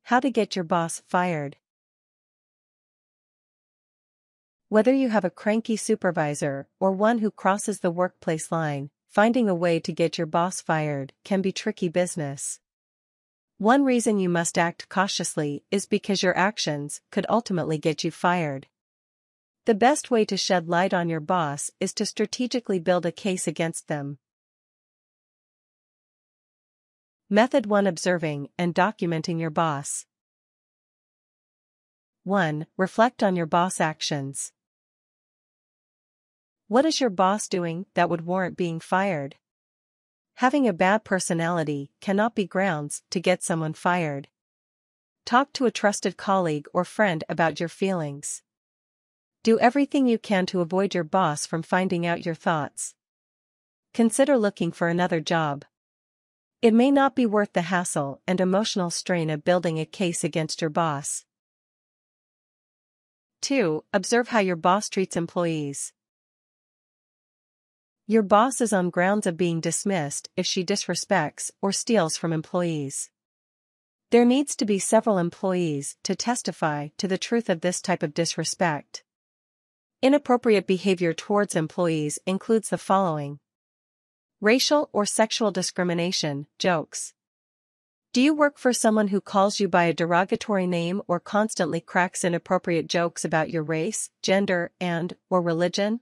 How to get your boss fired. Whether you have a cranky supervisor or one who crosses the workplace line, finding a way to get your boss fired can be tricky business. One reason you must act cautiously is because your actions could ultimately get you fired. The best way to shed light on your boss is to strategically build a case against them. Method 1: Observing and documenting your boss. 1. Reflect on your boss' actions. What is your boss doing that would warrant being fired? Having a bad personality cannot be grounds to get someone fired. Talk to a trusted colleague or friend about your feelings. Do everything you can to avoid your boss from finding out your thoughts. Consider looking for another job. It may not be worth the hassle and emotional strain of building a case against your boss. 2. Observe how your boss treats employees. Your boss is on grounds of being dismissed if she disrespects or steals from employees. There needs to be several employees to testify to the truth of this type of disrespect. Inappropriate behavior towards employees includes the following: racial or sexual discrimination, jokes. Do you work for someone who calls you by a derogatory name or constantly cracks inappropriate jokes about your race, gender, and/or religion?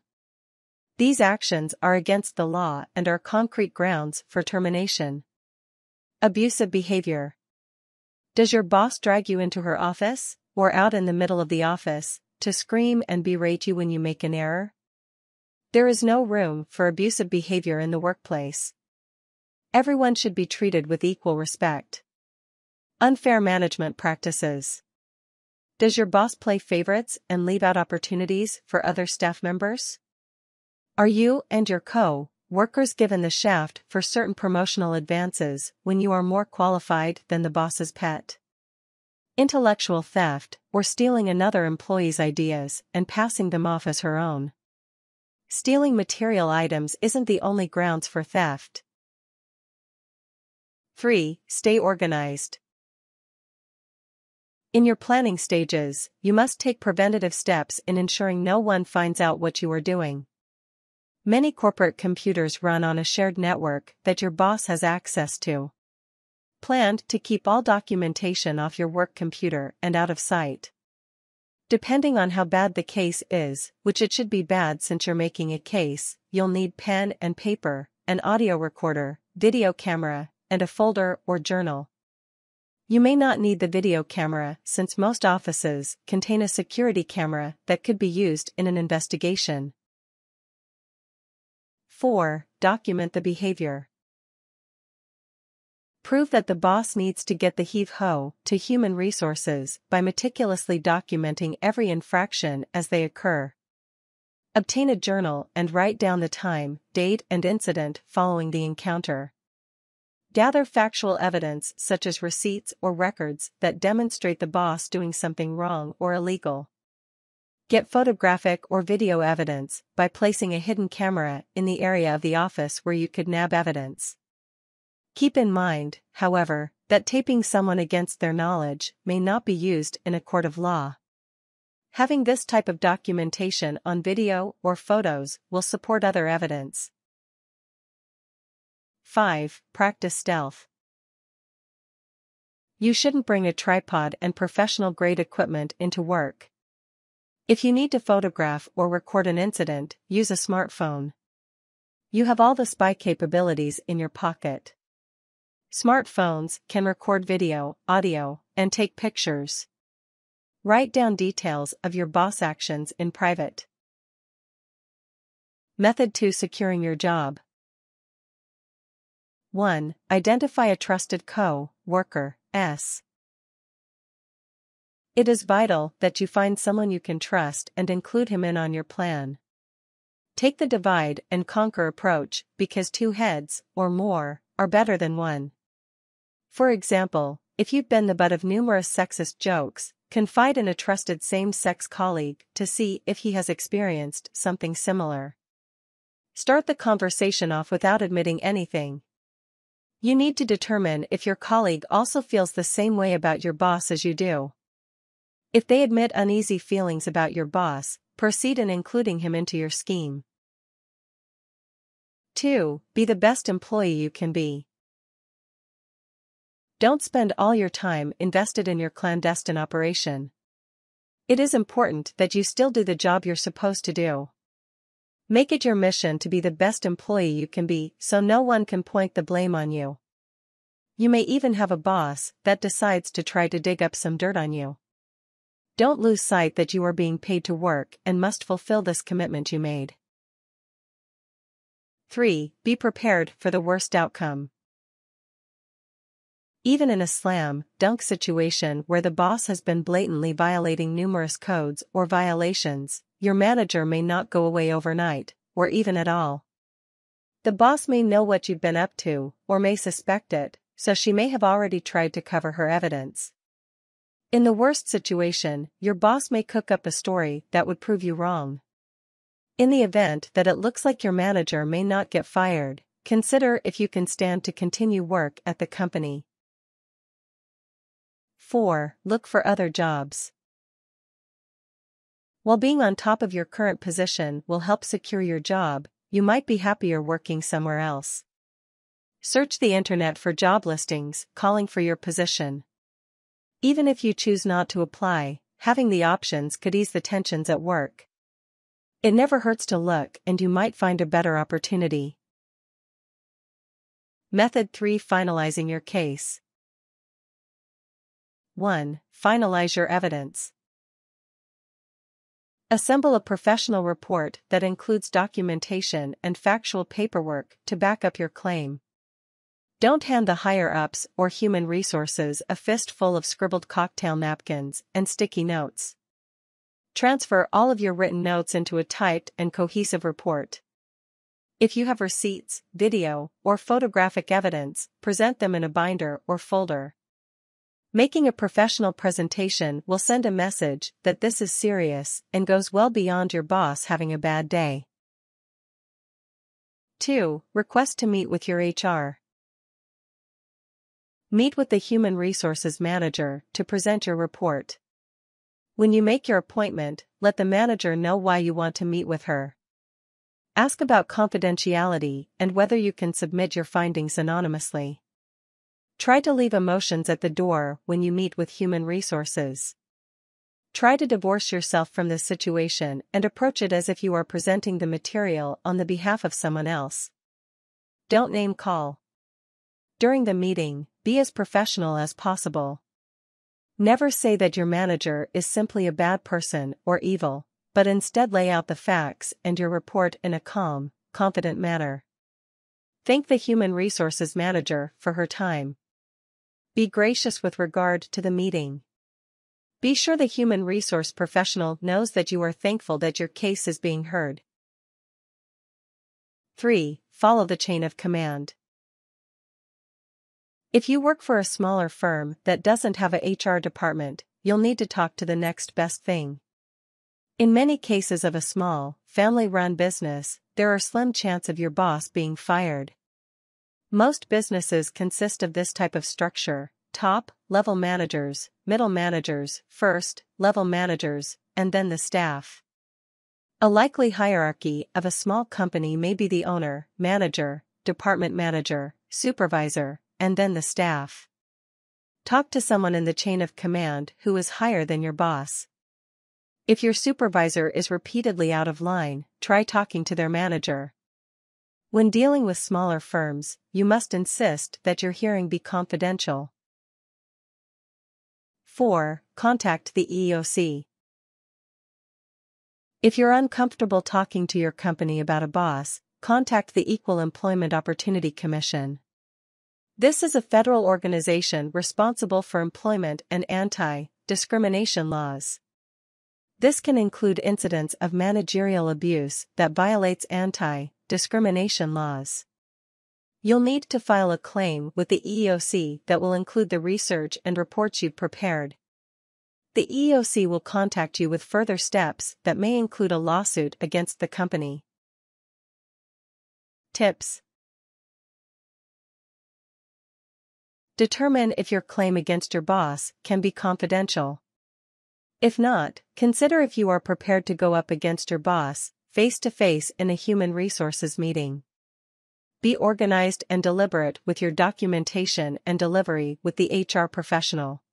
These actions are against the law and are concrete grounds for termination. Abusive behavior. Does your boss drag you into her office, or out in the middle of the office, to scream and berate you when you make an error? There is no room for abusive behavior in the workplace. Everyone should be treated with equal respect. Unfair management practices. Does your boss play favorites and leave out opportunities for other staff members? Are you and your co-workers given the shaft for certain promotional advances when you are more qualified than the boss's pet? Intellectual theft, or stealing another employee's ideas and passing them off as her own. Stealing material items isn't the only grounds for theft. 3. Stay organized. In your planning stages, you must take preventative steps in ensuring no one finds out what you are doing. Many corporate computers run on a shared network that your boss has access to. Plan to keep all documentation off your work computer and out of sight. Depending on how bad the case is, which it should be bad since you're making a case, you'll need pen and paper, an audio recorder, video camera, and a folder or journal. You may not need the video camera since most offices contain a security camera that could be used in an investigation. 4. Document the behavior. Prove that the boss needs to get the heave-ho to human resources by meticulously documenting every infraction as they occur. Obtain a journal and write down the time, date, and incident following the encounter. Gather factual evidence such as receipts or records that demonstrate the boss doing something wrong or illegal. Get photographic or video evidence by placing a hidden camera in the area of the office where you could nab evidence. Keep in mind, however, that taping someone against their knowledge may not be used in a court of law. Having this type of documentation on video or photos will support other evidence. 5. Practice stealth. You shouldn't bring a tripod and professional-grade equipment into work. If you need to photograph or record an incident, use a smartphone. You have all the spy capabilities in your pocket. Smartphones can record video, audio, and take pictures. Write down details of your boss actions in private. Method 2: Securing your job. 1. Identify a trusted co-worker. It is vital that you find someone you can trust and include him in on your plan. Take the divide and conquer approach because 2 heads, or more, are better than 1. For example, if you've been the butt of numerous sexist jokes, confide in a trusted same-sex colleague to see if he has experienced something similar. Start the conversation off without admitting anything. You need to determine if your colleague also feels the same way about your boss as you do. If they admit uneasy feelings about your boss, proceed in including him into your scheme. 2. Be the best employee you can be. Don't spend all your time invested in your clandestine operation. It is important that you still do the job you're supposed to do. Make it your mission to be the best employee you can be so no one can point the blame on you. You may even have a boss that decides to try to dig up some dirt on you. Don't lose sight that you are being paid to work and must fulfill this commitment you made. 3. Be prepared for the worst outcome. Even in a slam dunk situation where the boss has been blatantly violating numerous codes or violations, your manager may not go away overnight, or even at all. The boss may know what you've been up to, or may suspect it, so she may have already tried to cover her evidence. In the worst situation, your boss may cook up a story that would prove you wrong. In the event that it looks like your manager may not get fired, consider if you can stand to continue work at the company. 4. Look for other jobs. While being on top of your current position will help secure your job, you might be happier working somewhere else. Search the internet for job listings calling for your position. Even if you choose not to apply, having the options could ease the tensions at work. It never hurts to look, and you might find a better opportunity. Method 3. Finalizing your case. 1. Finalize your evidence. Assemble a professional report that includes documentation and factual paperwork to back up your claim. Don't hand the higher-ups or human resources a fistful of scribbled cocktail napkins and sticky notes. Transfer all of your written notes into a typed and cohesive report. If you have receipts, video, or photographic evidence, present them in a binder or folder. Making a professional presentation will send a message that this is serious and goes well beyond your boss having a bad day. 2. Request to meet with your HR. Meet with the Human Resources Manager to present your report. When you make your appointment, let the manager know why you want to meet with her. Ask about confidentiality and whether you can submit your findings anonymously. Try to leave emotions at the door when you meet with Human Resources. Try to divorce yourself from this situation and approach it as if you are presenting the material on the behalf of someone else. Don't name call. During the meeting, be as professional as possible. Never say that your manager is simply a bad person or evil, but instead lay out the facts and your report in a calm, confident manner. Thank the Human Resources Manager for her time. Be gracious with regard to the meeting. Be sure the human resource professional knows that you are thankful that your case is being heard. 3. Follow the chain of command. If you work for a smaller firm that doesn't have a HR department, you'll need to talk to the next best thing. In many cases of a small, family-run business, there are slim chances of your boss being fired. Most businesses consist of this type of structure: top-level managers, middle managers, first-level managers, and then the staff. A likely hierarchy of a small company may be the owner, manager, department manager, supervisor, and then the staff. Talk to someone in the chain of command who is higher than your boss. If your supervisor is repeatedly out of line, try talking to their manager. When dealing with smaller firms, you must insist that your hearing be confidential. 4. Contact the EEOC. If you're uncomfortable talking to your company about a boss, contact the Equal Employment Opportunity Commission. This is a federal organization responsible for employment and anti-discrimination laws. This can include incidents of managerial abuse that violates anti-discrimination laws. You'll need to file a claim with the EEOC that will include the research and reports you've prepared. The EEOC will contact you with further steps that may include a lawsuit against the company. Tips. Determine if your claim against your boss can be confidential. If not, consider if you are prepared to go up against your boss, face-to-face in a human resources meeting. Be organized and deliberate with your documentation and delivery with the HR professional.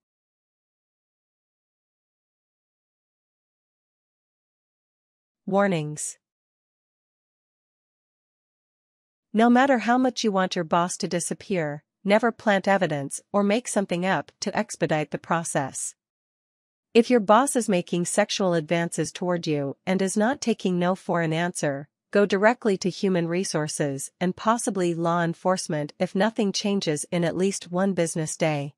Warnings. No matter how much you want your boss to disappear, never plant evidence or make something up to expedite the process. If your boss is making sexual advances toward you and is not taking no for an answer, go directly to human resources and possibly law enforcement if nothing changes in at least one business day.